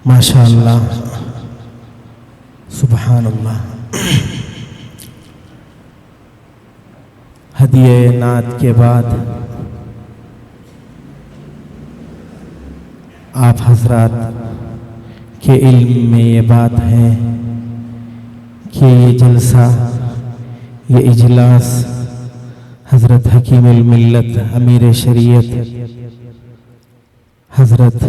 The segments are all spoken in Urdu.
ماشاء اللہ، سبحان اللہ۔ ہدیہ نعت کے بعد آپ حضرات کے علم میں یہ بات ہے کہ یہ جلسہ، یہ اجلاس حضرت حکیم الملت امیر شریعت حضرت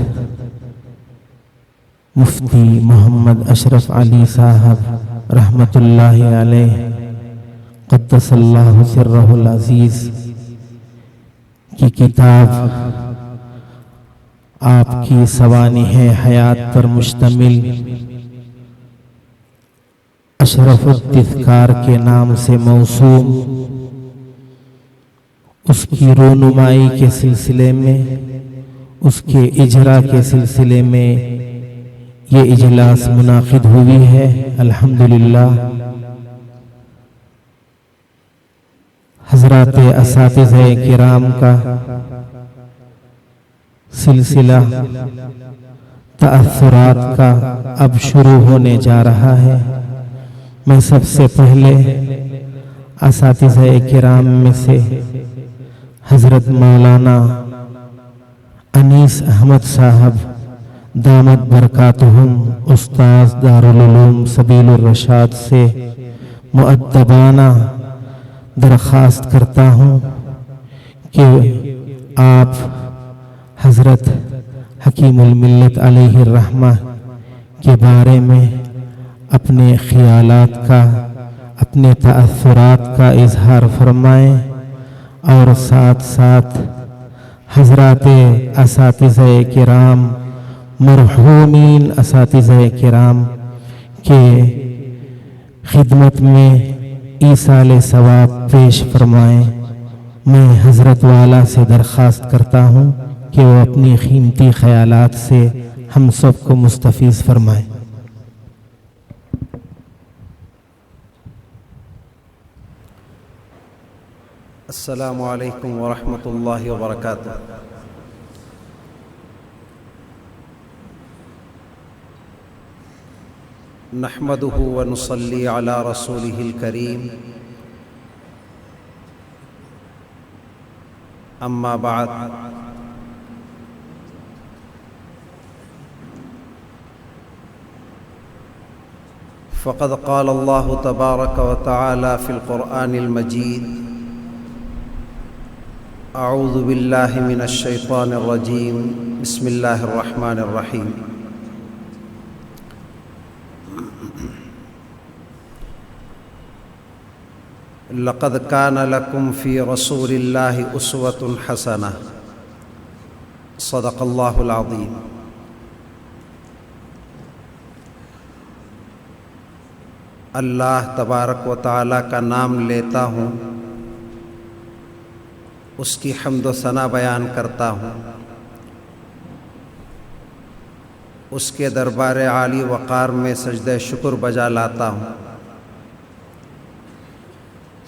مفتی محمد اشرف علی صاحب رحمت اللہ علیہ قدس اللہ سرہ العزیز کی کتاب آپ کی سوانح حیات پر مشتمل اشرف التذکار کے نام سے موسوم، اس کی رونمائی کے سلسلے میں، اس کے اجرا کے سلسلے میں یہ اجلاس منعقد ہوئی ہے۔ الحمدللہ حضرات اساتذہ کرام کا سلسلہ تأثرات کا اب شروع ہونے جا رہا ہے۔ میں سب سے پہلے اساتذہ کرام میں سے حضرت مولانا انیس احمد صاحب دامت برکاتہم استاذ دارالعلوم سبیل الرشاد سے مؤدبانہ درخواست کرتا ہوں کہ آپ حضرت حکیم الملت علیہ الرحمہ کے بارے میں اپنے خیالات کا، اپنے تأثرات کا اظہار فرمائیں، اور ساتھ ساتھ حضرات اساتذہ کرام، مرحومین اساتذہ کرام کے خدمت میں ایصال ثواب پیش فرمائیں۔ میں حضرت والا سے درخواست کرتا ہوں کہ وہ اپنی قیمتی خیالات سے ہم سب کو مستفیض فرمائیں۔ السلام علیکم ورحمۃ اللہ وبرکاتہ۔ نحمدہ ونصلی علی رسولہ الکریم، اما بعد، فقد قال اللہ تبارک وتعالی فی القرآن المجید: اعوذ باللہ من الشیطان الرجیم، بسم اللہ الرحمن الرحیم۔ لقد کان لکم فی رسول اللہ اسوۃ حسنہ، صدق اللہ العظیم۔ اللہ تبارک و تعالیٰ کا نام لیتا ہوں، اس کی حمد و ثنا بیان کرتا ہوں، اس کے دربار عالی وقار میں سجدہ شکر بجا لاتا ہوں۔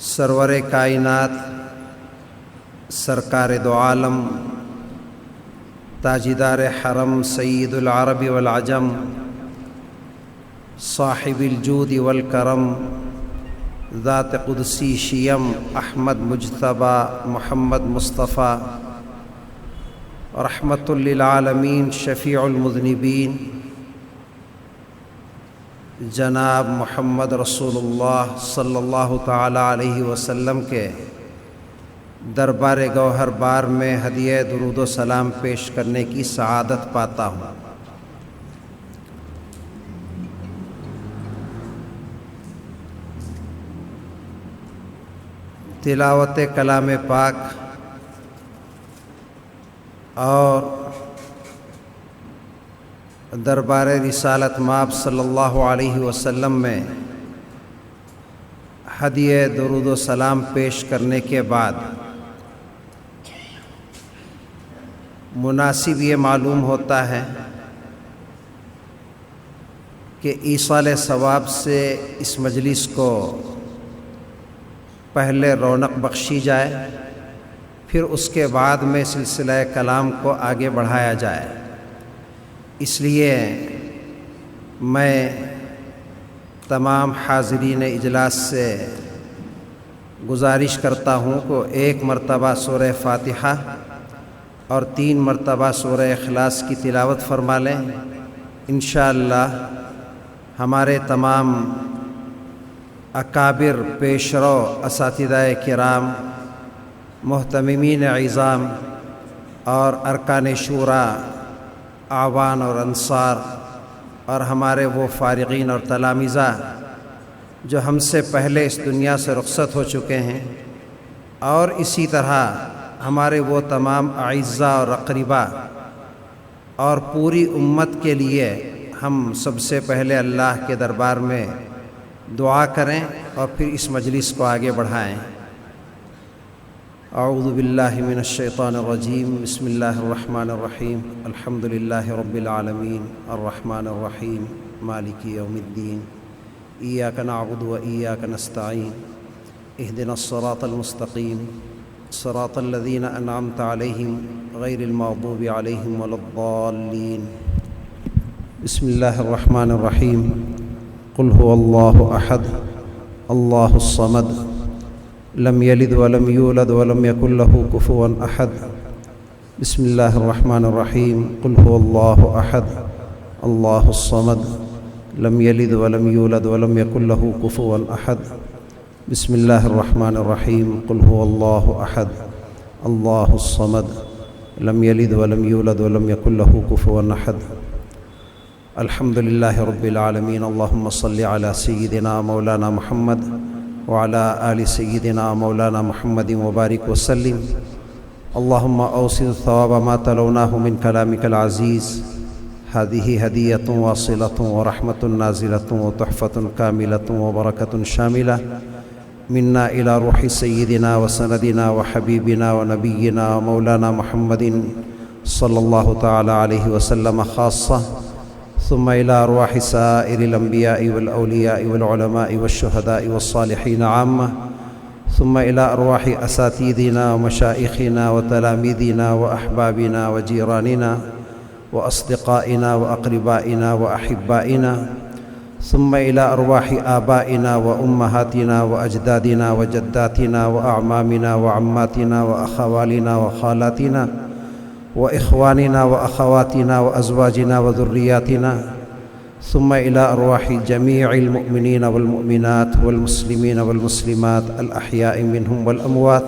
سرور کائنات، سرکار دو عالم، تاجدار حرم، سید العرب والعجم، صاحب الجود والکرم، ذات قدسی شیم، احمد مجتبی محمد مصطفیٰ، رحمت للعالمین، شفیع المذنبین، جناب محمد رسول اللہ صلی اللہ تعالی علیہ وسلم کے دربار گوہر بار میں ہدیہ درود و سلام پیش کرنے کی سعادت پاتا ہوں۔ تلاوت کلام پاک اور دربار رسالت مآب صلی اللہ علیہ وسلم میں ہدیہ درود و سلام پیش کرنے کے بعد مناسب یہ معلوم ہوتا ہے کہ ایصال ثواب سے اس مجلس کو پہلے رونق بخشی جائے، پھر اس کے بعد میں سلسلہ کلام کو آگے بڑھایا جائے۔ اس لیے میں تمام حاضرین اجلاس سے گزارش کرتا ہوں کہ ایک مرتبہ سورہ فاتحہ اور 3 مرتبہ سورہ اخلاص کی تلاوت فرما لیں۔ انشاءاللہ ہمارے تمام اکابر، پیشرو، اساتذہ کرام، محتممین عظام اور ارکان شورا، اعوان اور انصار اور ہمارے وہ فارغین اور تلامذہ جو ہم سے پہلے اس دنیا سے رخصت ہو چکے ہیں، اور اسی طرح ہمارے وہ تمام اعزاء اور اقربا اور پوری امت کے لیے ہم سب سے پہلے اللہ کے دربار میں دعا کریں اور پھر اس مجلس کو آگے بڑھائیں۔ اعوذ باللہ من الشیطان الرجیم، بسم اللہ الرحمن الرحیم، الحمد للہ رب العالمین، الرحمن الرحیم، مالک یوم الدین، ایاک نعبد و ایاک نستعین، اہدنا الصراط المستقیم، صراط الذین انعمت علیہم غیر المغضوب علیہم ولا الضالین۔ بسم اللہ الرحمن الرحیم، قل هو اللہ احد اللہ الصمد لم یلد ولم یولد ولم یکن له کفوا احد۔ بسم اللہ الرحمن الرحیم، قل هو اللہ احد اللہ الصمد لم یلد ولم یولد ولم یکن له کفوا احد۔ بسم اللہ الرحمن الرحیم، قل هو اللہ احد اللہ الصمد لم یلد ولم یولد ولم یکن له کفوا احد۔ الحمد للہ رب العالمین، اللہم صلی علی سیدنا مولانا محمد وعلی آل سیدنا مولانا محمد وبارک وسلم۔ اللہم اوصل ثواب ما تلوناہ من کلامک العزیز، هذه هدیۃ واصلۃ ورحمۃ نازلۃ وتحفۃ کاملۃ وبرکۃ شاملہ منا الی روح سیدنا وسندنا وحبیبنا ونبینا مولانا محمد صلی اللہ تعالی علیہ وسلم خاصہ، ثم إلى أرواح سائر الأنبياء والأولياء والعلماء والشهداء والصالحين عامة، ثم إلى أرواح أساتذتنا ومشائخنا وتلاميذنا وأحبابنا وجيراننا وأصدقائنا وأقربائنا وأحبائنا، ثم إلى أرواح آبائنا وأمهاتنا وأجدادنا وجداتنا وأعمامنا وعماتنا وأخوالنا وخالاتنا وإخواننا وأخواتنا وأزواجنا وذرياتنا، ثم إلى أرواح جميع المؤمنين والمؤمنات والمسلمين والمسلمات الأحياء منهم والأموات،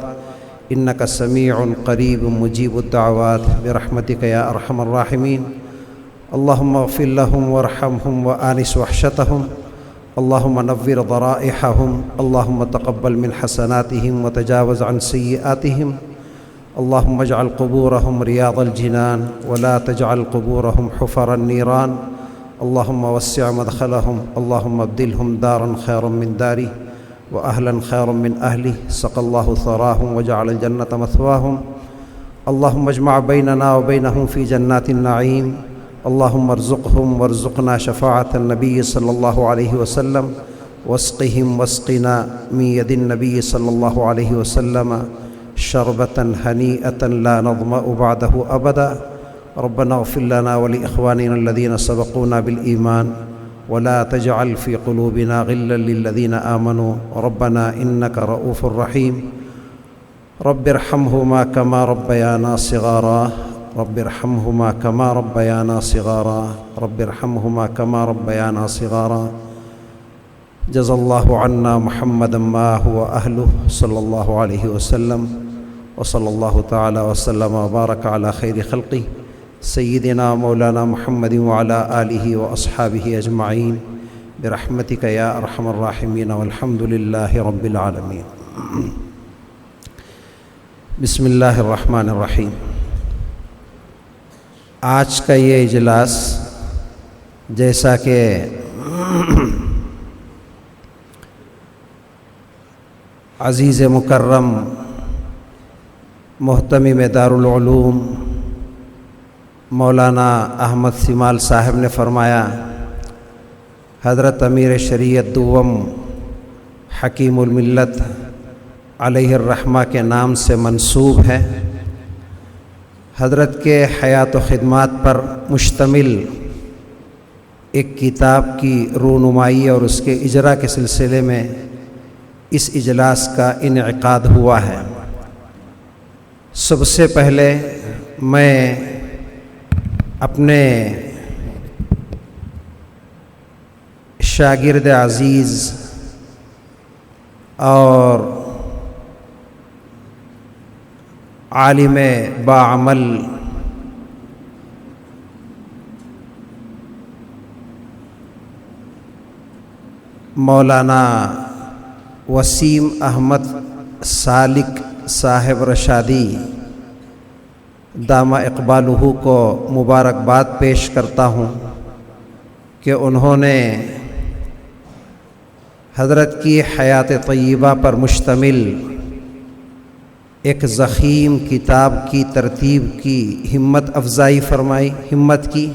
إنك سميع قريب مجيب الدعوات برحمتك يا أرحم الراحمين۔ اللهم اغفر لهم وارحمهم وآنس وحشتهم، اللهم نور ضرائحهم، اللهم تقبل من حسناتهم وتجاوز عن سيئاتهم، اللهم اجعل قبورهم رياض الجنان ولا تجعل قبورهم حفر النيران، اللهم وسع مدخلهم، اللهم ابدلهم دارا خيرا من داره وأهلا خيرا من أهله، سقى الله ثراهم وجعل الجنة مثواهم، اللهم اجمع بيننا وبينهم في جنات النعيم، اللهم ارزقهم وارزقنا شفاعة النبي صلى الله عليه وسلم، واسقهم واسقنا من يد النبي صلى الله عليه وسلم شربة هنيئة لا نظمأ بعده أبدا، ربنا اغفر لنا ولإخواننا الذين سبقونا بالإيمان ولا تجعل في قلوبنا غلا للذين آمنوا ربنا إنك رؤوف رحيم، رب ارحمهما كما ربيانا صغارا، رب ارحمهما كما ربيانا صغارا، رب ارحمهما كما ربيانا صغارا۔ جزا الله عنا محمدا ما هو أهله صلى الله عليه وسلم، وصلى الله تعالى وسلم وبارك على خير خلقه سيدنا مولانا محمد وعلى آله وأصحابه أجمعين برحمتك يا أرحم الراحمين، والحمد لله رب العالمين۔ بسم اللہ الرحمن الرحیم۔ آج کا یہ اجلاس جیسا کہ عزیز مکرم محتمم دارالعلوم مولانا احمد سیمال صاحب نے فرمایا، حضرت امیر شریعت دوم حکیم الملت علیہ الرحمہ کے نام سے منسوب ہے۔ حضرت کے حیات و خدمات پر مشتمل ایک کتاب کی رونمائی اور اس کے اجرا کے سلسلے میں اس اجلاس کا انعقاد ہوا ہے۔ سب سے پہلے میں اپنے شاگرد عزیز اور عالم باعمل مولانا وسیم احمد سالک صاحب رشادی دامہ اقبالہ کو مبارکباد پیش کرتا ہوں کہ انہوں نے حضرت کی حیات طیبہ پر مشتمل ایک ضخیم کتاب کی ترتیب کی ہمت افزائی فرمائی، ہمت کی،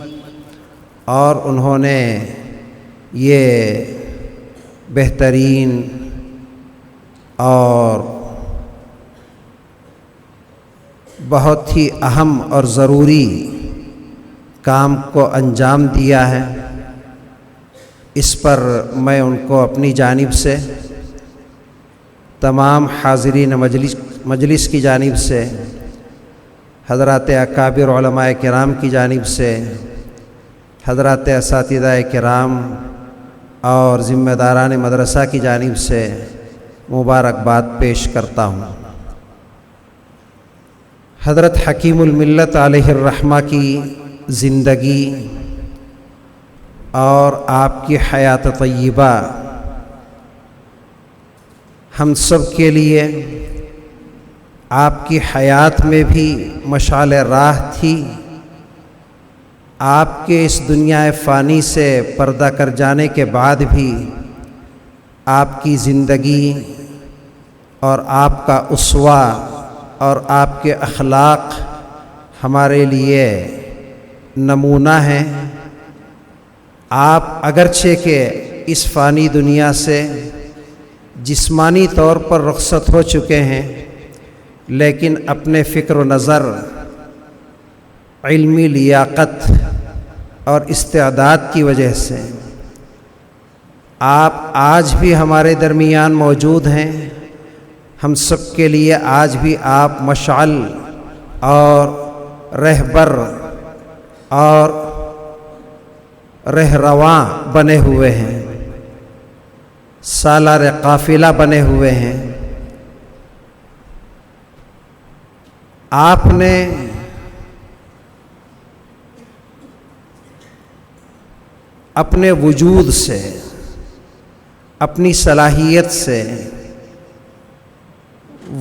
اور انہوں نے یہ بہترین اور بہت ہی اہم اور ضروری کام کو انجام دیا ہے۔ اس پر میں ان کو اپنی جانب سے، تمام حاضرین مجلس کی جانب سے، حضرات اکابر علماء کرام کی جانب سے، حضرات اساتذہ کرام اور ذمہ داران مدرسہ کی جانب سے مبارکباد پیش کرتا ہوں۔ حضرت حکیم الملت علیہ الرحمہ کی زندگی اور آپ کی حیات طیبہ ہم سب کے لیے آپ کی حیات میں بھی مشعل راہ تھی، آپ کے اس دنیا فانی سے پردہ کر جانے کے بعد بھی آپ کی زندگی اور آپ کا اسوہ اور آپ کے اخلاق ہمارے لیے نمونہ ہیں۔ آپ اگرچہ کہ اس فانی دنیا سے جسمانی طور پر رخصت ہو چکے ہیں، لیکن اپنے فکر و نظر، علمی لیاقت اور استعداد کی وجہ سے آپ آج بھی ہمارے درمیان موجود ہیں۔ ہم سب کے لیے آج بھی آپ مشعل اور رہبر اور رہرواں بنے ہوئے ہیں، سالار قافلہ بنے ہوئے ہیں۔ آپ نے اپنے وجود سے، اپنی صلاحیت سے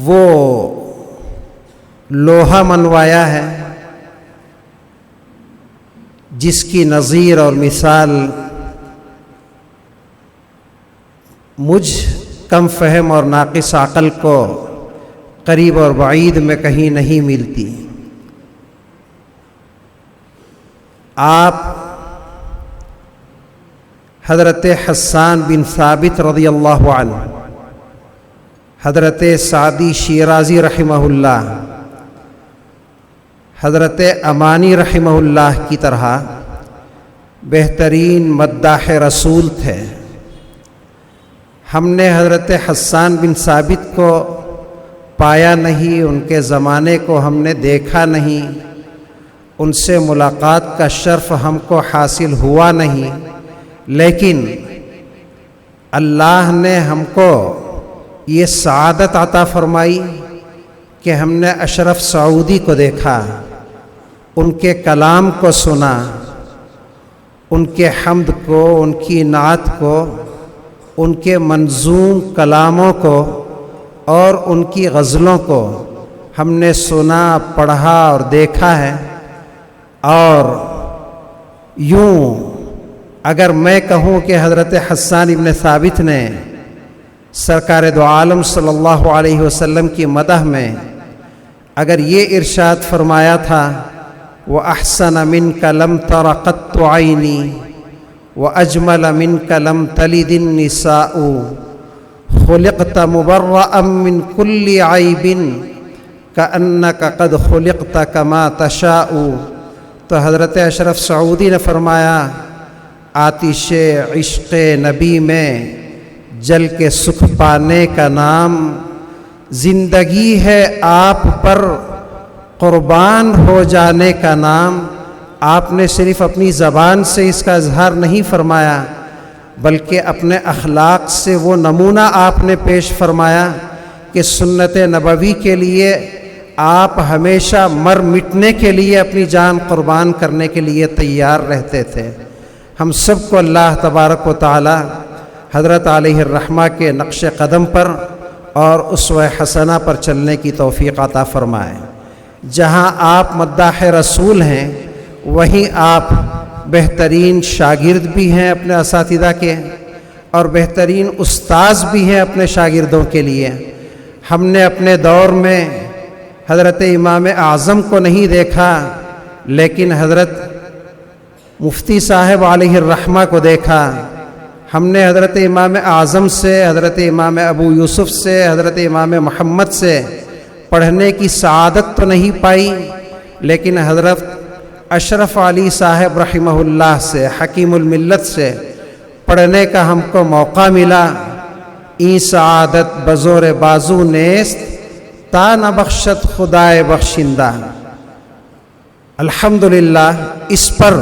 وہ لوہا منوایا ہے جس کی نظیر اور مثال مجھ کم فہم اور ناقص عقل کو قریب اور بعید میں کہیں نہیں ملتی۔ آپ حضرت حسان بن ثابت رضی اللہ عنہ، حضرت سعدی شیرازی رحمہ اللہ، حضرت امانی رحمہ اللہ کی طرح بہترین مداح رسول تھے۔ ہم نے حضرت حسان بن ثابت کو پایا نہیں، ان کے زمانے کو ہم نے دیکھا نہیں، ان سے ملاقات کا شرف ہم کو حاصل ہوا نہیں، لیکن اللہ نے ہم کو یہ سعادت عطا فرمائی کہ ہم نے اشرف سعودی کو دیکھا، ان کے کلام کو سنا، ان کے حمد کو، ان کی نعت کو، ان کے منظوم کلاموں کو اور ان کی غزلوں کو ہم نے سنا، پڑھا اور دیکھا ہے۔ اور یوں اگر میں کہوں کہ حضرت حسان بن ثابت نے سرکار دو عالم صلی اللہ علیہ وسلم کی مدح میں اگر یہ ارشاد فرمایا تھا وَأَحْسَنَ مِنْكَ لَمْ تَرَ قَطُّ عَيْنِي وَأَجْمَلَ مِنْكَ لَمْ تَلِدِ النِّسَاءُ خُلِقْتَ مُبَرَّأً مِنْ كُلِّ عَيْبٍ كَأَنَّكَ قَدْ خُلِقْتَ كَمَا تَشَاءُ۔ تو حضرت اشرف سعودی نے فرمایا آتش عشق نبی میں جل کے سکھ پانے کا نام، زندگی ہے آپ پر قربان ہو جانے کا نام۔ آپ نے صرف اپنی زبان سے اس کا اظہار نہیں فرمایا، بلکہ اپنے اخلاق سے وہ نمونہ آپ نے پیش فرمایا کہ سنت نبوی کے لیے آپ ہمیشہ مر مٹنے کے لیے اپنی جان قربان کرنے کے لیے تیار رہتے تھے۔ ہم سب کو اللہ تبارک و تعالی حضرت علیہ الرحمہ کے نقش قدم پر اور اسوہ حسنہ پر چلنے کی توفیق عطا فرمائے۔ جہاں آپ مداح رسول ہیں، وہیں آپ بہترین شاگرد بھی ہیں اپنے اساتذہ کے، اور بہترین استاذ بھی ہیں اپنے شاگردوں کے لیے۔ ہم نے اپنے دور میں حضرت امام اعظم کو نہیں دیکھا، لیکن حضرت مفتی صاحب علیہ الرحمہ کو دیکھا۔ ہم نے حضرت امام اعظم سے، حضرت امام ابو یوسف سے، حضرت امام محمد سے پڑھنے کی سعادت تو نہیں پائی، لیکن حضرت اشرف علی صاحب رحمہ اللہ سے، حکیم الملت سے پڑھنے کا ہم کو موقع ملا۔ این سعادت بزور بازو نیست، تا نہ بخشت خدائے بخشندہ۔ الحمدللہ اس پر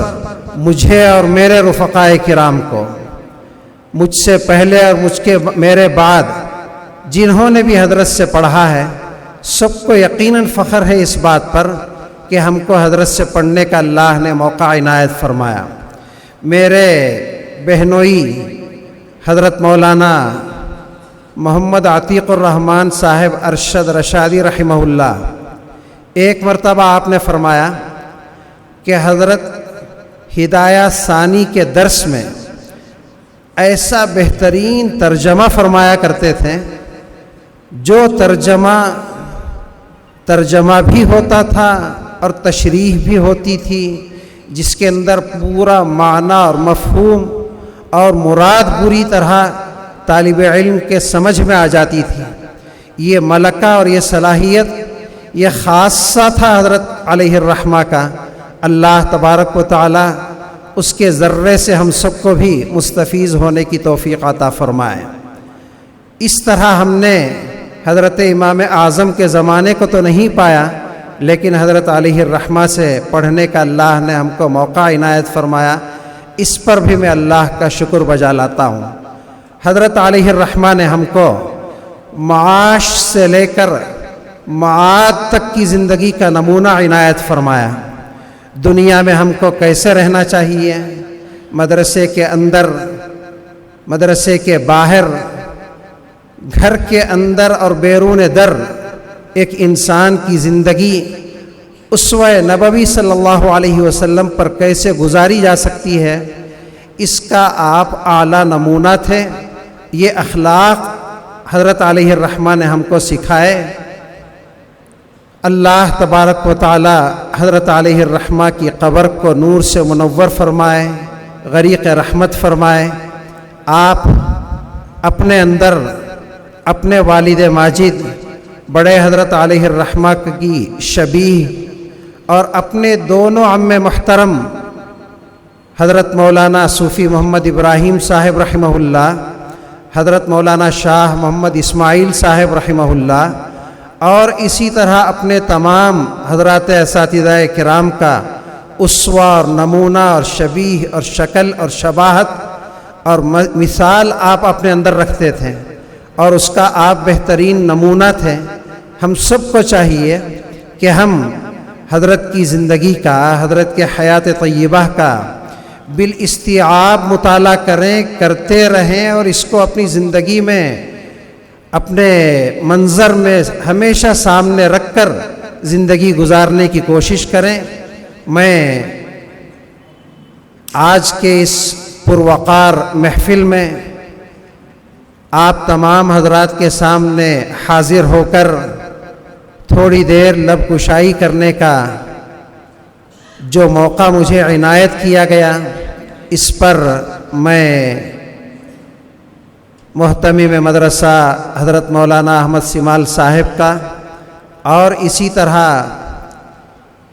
مجھے اور میرے رفقائے کرام کو، مجھ سے پہلے اور میرے بعد جنہوں نے بھی حضرت سے پڑھا ہے، سب کو یقیناً فخر ہے اس بات پر کہ ہم کو حضرت سے پڑھنے کا اللہ نے موقع عنایت فرمایا۔ میرے بہنوئی حضرت مولانا محمد عتیق الرحمن صاحب ارشد رشادی رحمہ اللہ، ایک مرتبہ آپ نے فرمایا کہ حضرت ہدایہ ثانی کے درس میں ایسا بہترین ترجمہ فرمایا کرتے تھے، جو ترجمہ بھی ہوتا تھا اور تشریح بھی ہوتی تھی، جس کے اندر پورا معنی اور مفہوم اور مراد پوری طرح طالب علم کے سمجھ میں آ جاتی تھی۔ یہ ملکہ اور یہ صلاحیت، یہ خاصہ تھا حضرت علیہ الرحمہ کا۔ اللہ تبارک و تعالی اس کے ذرے سے ہم سب کو بھی مستفیض ہونے کی توفیق عطا فرمائے۔ اس طرح ہم نے حضرت امام اعظم کے زمانے کو تو نہیں پایا، لیکن حضرت علیہ الرحمہ سے پڑھنے کا اللہ نے ہم کو موقع عنایت فرمایا۔ اس پر بھی میں اللہ کا شکر بجا لاتا ہوں۔ حضرت علیہ الرحمہ نے ہم کو معاش سے لے کر معاد تک کی زندگی کا نمونہ عنایت فرمایا۔ دنیا میں ہم کو کیسے رہنا چاہیے، مدرسے کے اندر، مدرسے کے باہر، گھر کے اندر اور بیرون در ایک انسان کی زندگی اسوہ نبوی صلی اللہ علیہ وسلم پر کیسے گزاری جا سکتی ہے، اس کا آپ اعلیٰ نمونہ تھے۔ یہ اخلاق حضرت علیہ الرحمہ نے ہم کو سکھائے۔ اللہ تبارک و تعالی حضرت علیہ الرحمہ کی قبر کو نور سے منور فرمائے، غریق رحمت فرمائے۔ آپ اپنے اندر اپنے والد ماجد بڑے حضرت علیہ الرحمہ کی شبیہ اور اپنے دونوں عم محترم حضرت مولانا صوفی محمد ابراہیم صاحب رحمہ اللہ، حضرت مولانا شاہ محمد اسماعیل صاحب رحمہ اللہ، اور اسی طرح اپنے تمام حضرات اساتذہ کرام کا اسوہ اور نمونہ اور شبیہ اور شکل اور شباہت اور مثال آپ اپنے اندر رکھتے تھے، اور اس کا آپ بہترین نمونہ تھے۔ ہم سب کو چاہیے کہ ہم حضرت کی زندگی کا، حضرت کے حیات طیبہ کا بالاستیعاب مطالعہ کریں، کرتے رہیں، اور اس کو اپنی زندگی میں اپنے منظر میں ہمیشہ سامنے رکھ کر زندگی گزارنے کی کوشش کریں۔ میں آج کے اس پروقار محفل میں آپ تمام حضرات کے سامنے حاضر ہو کر تھوڑی دیر لب کشائی کرنے کا جو موقع مجھے عنایت کیا گیا، اس پر میں محتمم مدرسہ حضرت مولانا احمد سمال صاحب کا اور اسی طرح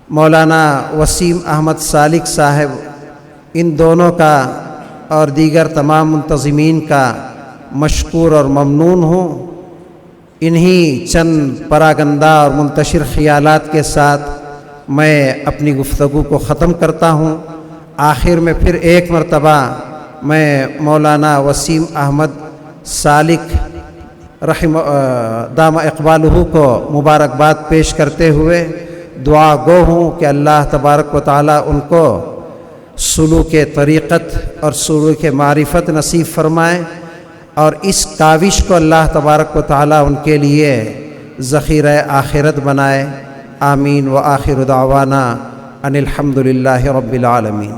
مولانا وسیم احمد سالک صاحب، ان دونوں کا اور دیگر تمام منتظمین کا مشکور اور ممنون ہوں۔ انہی چند پراگندہ اور منتشر خیالات کے ساتھ میں اپنی گفتگو کو ختم کرتا ہوں۔ آخر میں پھر ایک مرتبہ میں مولانا وسیم احمد سالک دام اقبالہ کو مبارکباد پیش کرتے ہوئے دعا گو ہوں کہ اللہ تبارک و تعالیٰ ان کو سلوک طریقت اور سلوک معرفت نصیب فرمائے، اور اس کاوش کو اللہ تبارک و تعالیٰ ان کے لیے ذخیرہ آخرت بنائے۔ آمین۔ وآخر دعوانا ان الحمد للہ رب العالمین۔